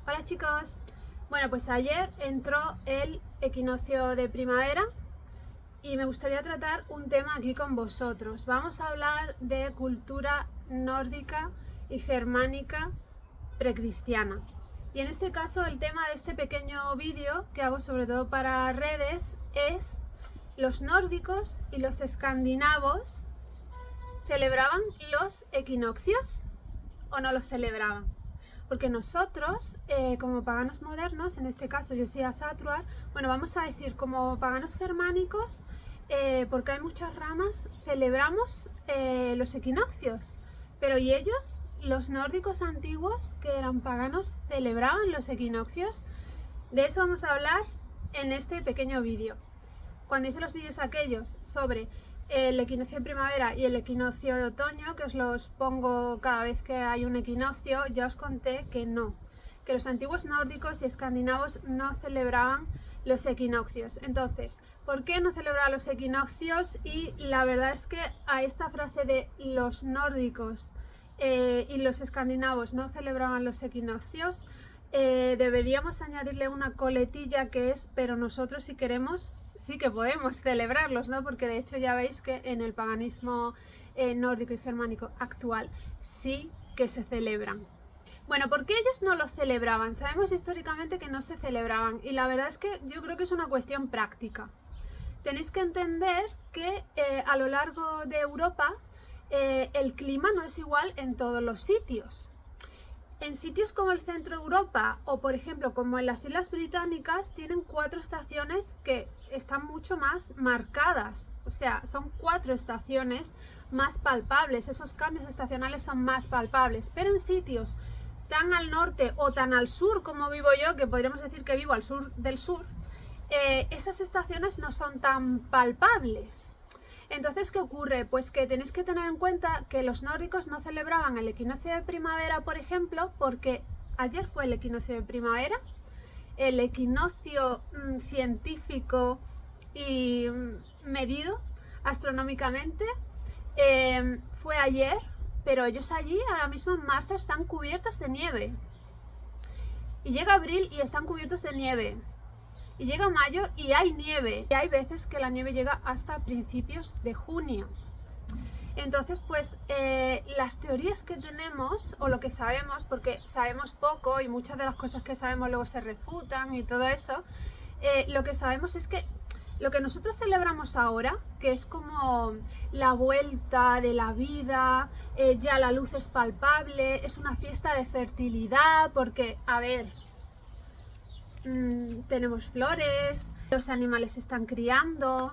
Hola chicos, bueno pues ayer entró el equinoccio de primavera y me gustaría tratar un tema aquí con vosotros. Vamos a hablar de cultura nórdica y germánica precristiana. Y en este caso el tema de este pequeño vídeo que hago sobre todo para redes es: los nórdicos y los escandinavos ¿celebraban los equinoccios o no los celebraban? Porque nosotros, como paganos modernos, en este caso yo soy asatruar, bueno, vamos a decir como paganos germánicos, porque hay muchas ramas, celebramos los equinoccios. Pero ¿y ellos? Los nórdicos antiguos, que eran paganos, ¿celebraban los equinoccios? De eso vamos a hablar en este pequeño vídeo. Cuando hice los vídeos aquellos sobre el equinoccio de primavera y el equinoccio de otoño, que os los pongo cada vez que hay un equinoccio, ya os conté que no, que los antiguos nórdicos y escandinavos no celebraban los equinoccios. Entonces, ¿por qué no celebraban los equinoccios? Y la verdad es que a esta frase de los nórdicos y los escandinavos no celebraban los equinoccios, deberíamos añadirle una coletilla que es: pero nosotros si queremos sí que podemos celebrarlos, ¿no? Porque de hecho ya veis que en el paganismo nórdico y germánico actual sí que se celebran. Bueno, ¿por qué ellos no los celebraban? Sabemos históricamente que no se celebraban, y la verdad es que yo creo que es una cuestión práctica. Tenéis que entender que a lo largo de Europa el clima no es igual en todos los sitios. En sitios como el centro de Europa o por ejemplo como en las Islas Británicas tienen 4 estaciones que están mucho más marcadas, o sea, son 4 estaciones más palpables, esos cambios estacionales son más palpables. Pero en sitios tan al norte o tan al sur como vivo yo, que podríamos decir que vivo al sur del sur, esas estaciones no son tan palpables. Entonces, ¿qué ocurre? Pues que tenéis que tener en cuenta que los nórdicos no celebraban el equinoccio de primavera, por ejemplo, porque ayer fue el equinoccio de primavera, el equinoccio científico y medido astronómicamente fue ayer, pero ellos allí ahora mismo en marzo están cubiertos de nieve. Y llega abril y están cubiertos de nieve. Y llega mayo y hay nieve. Y hay veces que la nieve llega hasta principios de junio. Entonces, pues las teorías que tenemos, o lo que sabemos, porque sabemos poco y muchas de las cosas que sabemos luego se refutan y todo eso, lo que sabemos es que lo que nosotros celebramos ahora, que es como la vuelta de la vida, ya la luz es palpable, es una fiesta de fertilidad, porque, a ver, tenemos flores, los animales se están criando,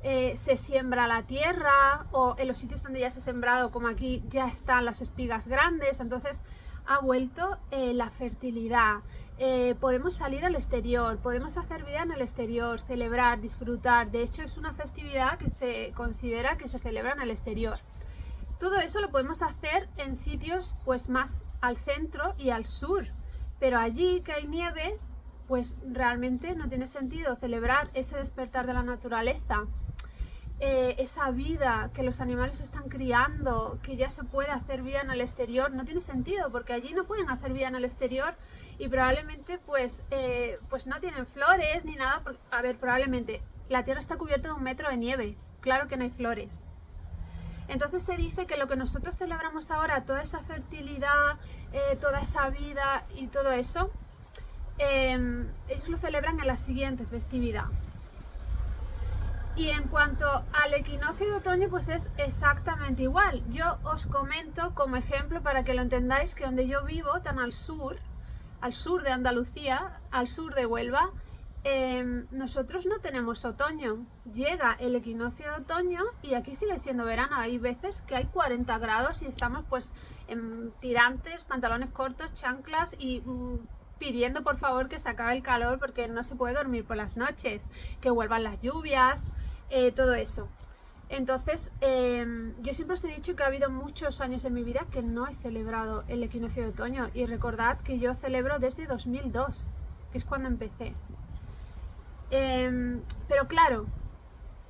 se siembra la tierra, o en los sitios donde ya se ha sembrado, como aquí, ya están las espigas grandes. Entonces ha vuelto la fertilidad. Podemos salir al exterior, podemos hacer vida en el exterior, celebrar, disfrutar. De hecho, es una festividad que se considera que se celebra en el exterior. Todo eso lo podemos hacer en sitios pues más al centro y al sur, pero allí que hay nieve, pues realmente no tiene sentido celebrar ese despertar de la naturaleza, esa vida que los animales están criando, que ya se puede hacer vida en el exterior. No tiene sentido, porque allí no pueden hacer vida en el exterior y probablemente pues no tienen flores ni nada. A ver, probablemente la tierra está cubierta de 1 metro de nieve, claro que no hay flores. Entonces se dice que lo que nosotros celebramos ahora, toda esa fertilidad, toda esa vida y todo eso, ellos lo celebran en la siguiente festividad. Y en cuanto al equinoccio de otoño, pues es exactamente igual. Yo os comento como ejemplo para que lo entendáis, que donde yo vivo, tan al sur de Andalucía, al sur de Huelva, nosotros no tenemos otoño. Llega el equinoccio de otoño y aquí sigue siendo verano. Hay veces que hay 40 grados y estamos pues en tirantes, pantalones cortos, chanclas y pidiendo por favor que se acabe el calor, porque no se puede dormir por las noches, que vuelvan las lluvias, todo eso. Entonces yo siempre os he dicho que ha habido muchos años en mi vida que no he celebrado el equinoccio de otoño, y recordad que yo celebro desde 2002, que es cuando empecé. Pero claro,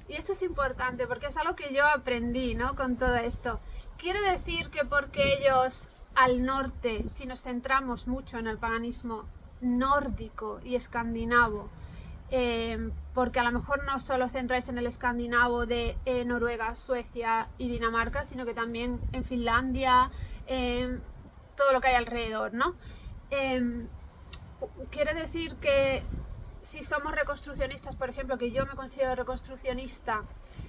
y esto es importante porque es algo que yo aprendí, ¿no?, con todo esto. Quiere decir que porque ellos al norte, si nos centramos mucho en el paganismo nórdico y escandinavo, porque a lo mejor no solo os centráis en el escandinavo de Noruega, Suecia y Dinamarca, sino que también en Finlandia, todo lo que hay alrededor, ¿no? Quiere decir que si somos reconstruccionistas, por ejemplo, que yo me considero reconstruccionista,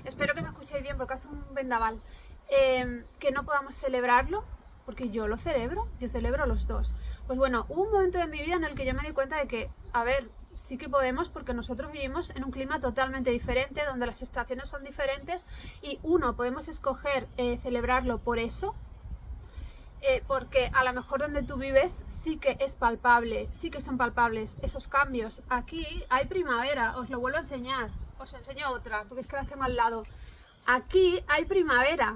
espero que me escuchéis bien porque hace un vendaval, que no podamos celebrarlo, porque yo lo celebro, yo celebro los dos. Pues bueno, hubo un momento de mi vida en el que yo me di cuenta de que, a ver, sí que podemos, porque nosotros vivimos en un clima totalmente diferente, donde las estaciones son diferentes, y podemos escoger celebrarlo por eso, porque a lo mejor donde tú vives sí que es palpable, sí que son palpables esos cambios. Aquí hay primavera, os lo vuelvo a enseñar, os enseño otra, porque es que las tengo al lado. Aquí hay primavera,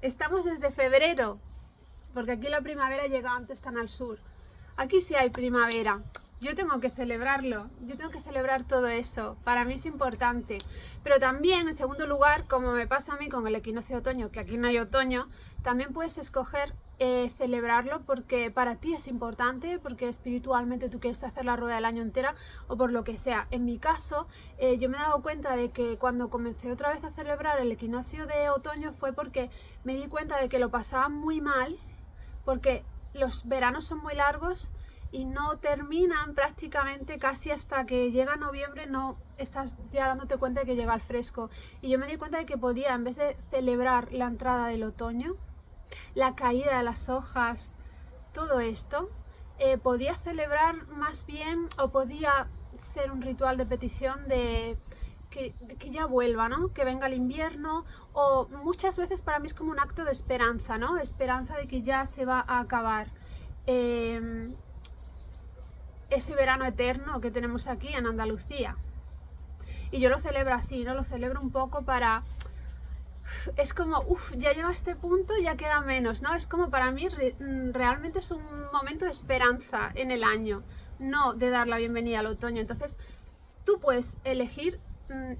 estamos desde febrero, porque aquí la primavera llega antes tan al sur. Aquí sí hay primavera. Yo tengo que celebrarlo, yo tengo que celebrar todo eso, para mí es importante. Pero también, en segundo lugar, como me pasa a mí con el equinoccio de otoño, que aquí no hay otoño, también puedes escoger celebrarlo porque para ti es importante, porque espiritualmente tú quieres hacer la rueda del año entera o por lo que sea. En mi caso, yo me he dado cuenta de que cuando comencé otra vez a celebrar el equinoccio de otoño fue porque me di cuenta de que lo pasaba muy mal, porque los veranos son muy largos y no terminan prácticamente casi hasta que llega noviembre, no estás ya dándote cuenta de que llega el fresco. Y yo me di cuenta de que podía, en vez de celebrar la entrada del otoño, la caída de las hojas, todo esto, podía celebrar más bien, o podía ser un ritual de petición de que ya vuelva, ¿no? Que venga el invierno, o muchas veces para mí es como un acto de esperanza, ¿no? Esperanza de que ya se va a acabar ese verano eterno que tenemos aquí en Andalucía. Y yo lo celebro así, ¿no? Lo celebro un poco para... Es como, ya llega a este punto, ya queda menos, ¿no? Es como para mí realmente es un momento de esperanza en el año, no de dar la bienvenida al otoño. Entonces, tú puedes elegir,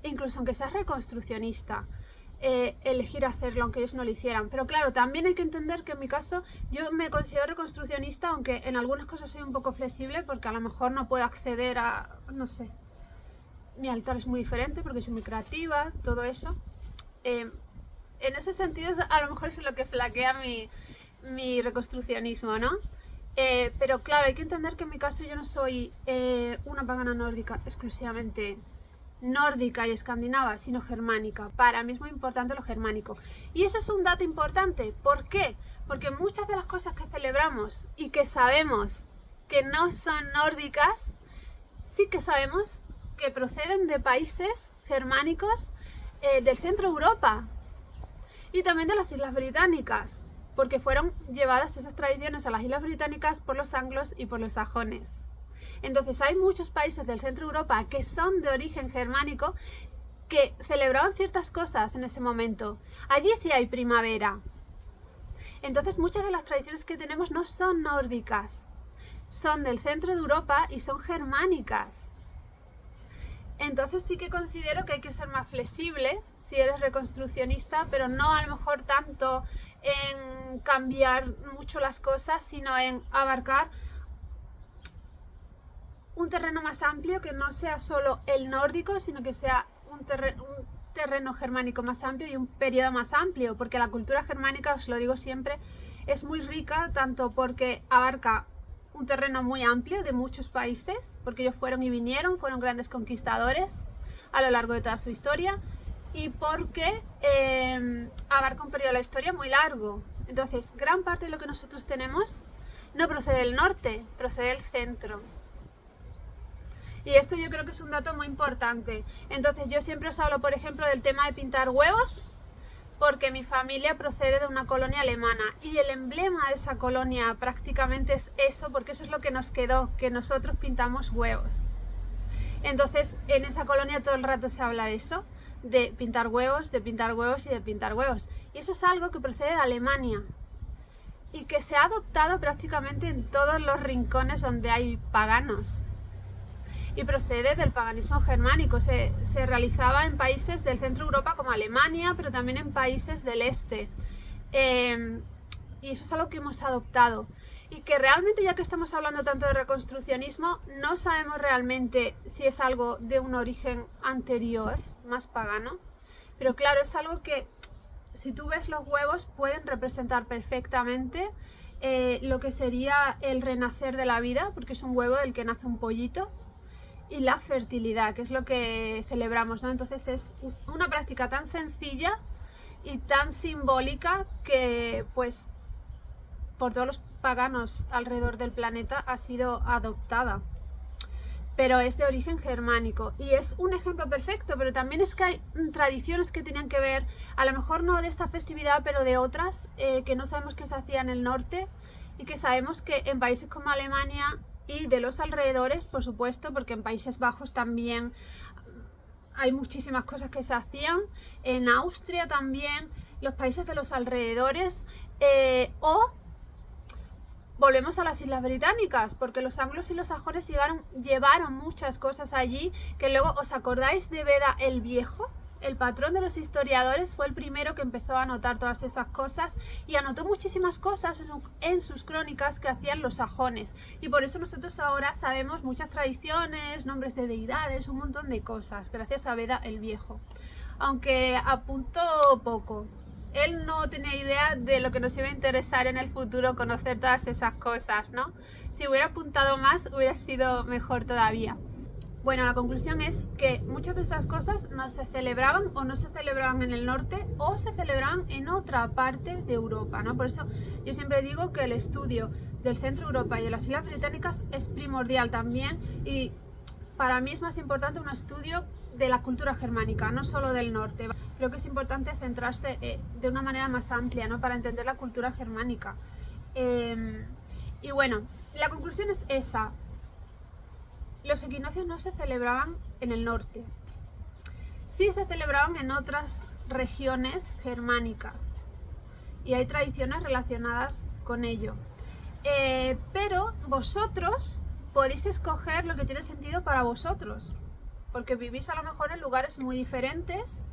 incluso aunque seas reconstruccionista, elegir hacerlo aunque ellos no lo hicieran. Pero claro, también hay que entender que en mi caso yo me considero reconstruccionista, aunque en algunas cosas soy un poco flexible, porque a lo mejor no puedo acceder a, no sé, mi altar es muy diferente porque soy muy creativa, todo eso. En ese sentido a lo mejor es lo que flaquea mi reconstruccionismo, ¿no? Pero claro, hay que entender que en mi caso yo no soy una pagana nórdica exclusivamente nórdica y escandinava, sino germánica. Para mí es muy importante lo germánico. Y eso es un dato importante. ¿Por qué? Porque muchas de las cosas que celebramos y que sabemos que no son nórdicas, sí que sabemos que proceden de países germánicos del centro de Europa y también de las Islas Británicas, porque fueron llevadas esas tradiciones a las Islas Británicas por los anglos y por los sajones. Entonces hay muchos países del centro de Europa que son de origen germánico que celebraban ciertas cosas en ese momento. Allí sí hay primavera. Entonces muchas de las tradiciones que tenemos no son nórdicas, son del centro de Europa y son germánicas. Entonces sí que considero que hay que ser más flexible si eres reconstruccionista, pero no a lo mejor tanto en cambiar mucho las cosas, sino en abarcar un terreno más amplio, que no sea solo el nórdico, sino que sea un terreno germánico más amplio y un periodo más amplio, porque la cultura germánica, os lo digo siempre, es muy rica, tanto porque abarca un terreno muy amplio de muchos países, porque ellos fueron y vinieron, fueron grandes conquistadores a lo largo de toda su historia, y porque abarca un periodo de la historia muy largo. Entonces, gran parte de lo que nosotros tenemos no procede del norte, procede del centro. Y esto yo creo que es un dato muy importante. Entonces, yo siempre os hablo, por ejemplo, del tema de pintar huevos, porque mi familia procede de una colonia alemana y el emblema de esa colonia prácticamente es eso, porque eso es lo que nos quedó, que nosotros pintamos huevos. Entonces, en esa colonia todo el rato se habla de eso, de pintar huevos, de pintar huevos y de pintar huevos. Y eso es algo que procede de Alemania y que se ha adoptado prácticamente en todos los rincones donde hay paganos. Y procede del paganismo germánico, se realizaba en países del centro de Europa como Alemania, pero también en países del este. Y eso es algo que hemos adoptado. y que realmente, ya que estamos hablando tanto de reconstruccionismo, no sabemos realmente si es algo de un origen anterior, más pagano, pero claro, es algo que si tú ves los huevos pueden representar perfectamente lo que sería el renacer de la vida, porque es un huevo del que nace un pollito, y la fertilidad, que es lo que celebramos, ¿no? Entonces es una práctica tan sencilla y tan simbólica que pues por todos los paganos alrededor del planeta ha sido adoptada, pero es de origen germánico y es un ejemplo perfecto. Pero también es que hay tradiciones que tenían que ver, a lo mejor no de esta festividad, pero de otras que no sabemos que se hacían en el norte y que sabemos que en países como Alemania y de los alrededores, por supuesto, porque en Países Bajos también hay muchísimas cosas que se hacían, en Austria también, los países de los alrededores, o volvemos a las Islas Británicas, porque los anglos y los sajones llevaron muchas cosas allí, que luego, ¿os acordáis de Beda el Viejo? El patrón de los historiadores fue el primero que empezó a anotar todas esas cosas y anotó muchísimas cosas en sus crónicas que hacían los sajones, y por eso nosotros ahora sabemos muchas tradiciones, nombres de deidades, un montón de cosas, gracias a Beda el Viejo, aunque apuntó poco. Él no tenía idea de lo que nos iba a interesar en el futuro, conocer todas esas cosas, ¿no? Si hubiera apuntado más, hubiera sido mejor todavía. Bueno, la conclusión es que muchas de esas cosas no se celebraban o no se celebraban en el norte o se celebraban en otra parte de Europa, ¿no? Por eso yo siempre digo que el estudio del centro de Europa y de las Islas Británicas es primordial también, y para mí es más importante un estudio de la cultura germánica, no solo del norte. Creo que es importante centrarse de una manera más amplia, ¿no? Para entender la cultura germánica. Y bueno, la conclusión es esa. Los equinoccios no se celebraban en el norte. Sí se celebraban en otras regiones germánicas. Y hay tradiciones relacionadas con ello. Pero vosotros podéis escoger lo que tiene sentido para vosotros, porque vivís a lo mejor en lugares muy diferentes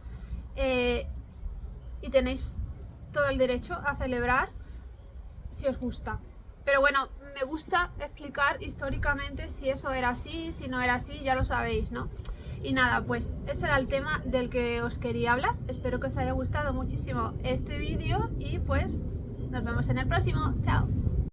y tenéis todo el derecho a celebrar si os gusta. Pero bueno, me gusta explicar históricamente si eso era así, si no era así, ya lo sabéis, ¿no? Y nada, pues ese era el tema del que os quería hablar. Espero que os haya gustado muchísimo este vídeo y pues nos vemos en el próximo. ¡Chao!